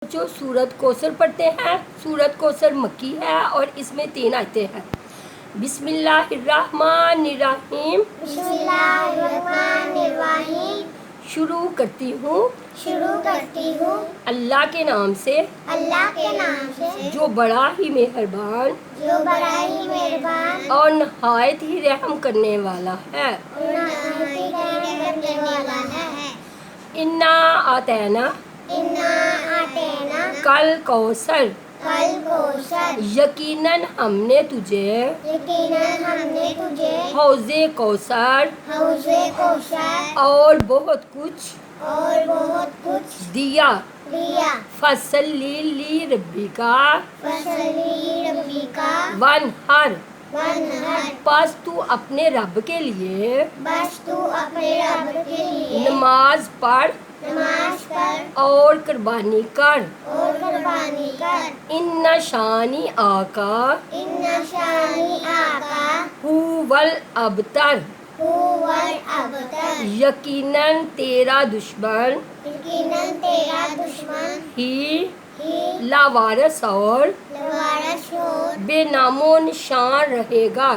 جو سورت کوثر پڑھتے ہیں۔ سورت کوثر مکی ہے اور اس میں 3 آیتیں ہیں۔ بسم اللہ الرحمن الرحیم۔ بسم اللہ الرحمن الرحیم۔ شروع کرتی ہوں اللہ کے نام سے جو بڑا ہی مہربان اور نہایت ہی رحم کرنے والا ہے۔ انا آتینا کل کوثر، یقیناً ہم نے تجھے حوض کوثر اور بہت کچھ دیا۔ فصلی لی ربک وانحر، پس تو اپنے رب کے لیے نماز پڑھ اور قربانی کر۔ ان شانی آقا هو الابتر، یقیناً تیرا دشمن ہی لاوارث اور بے نام و نشان رہے گا۔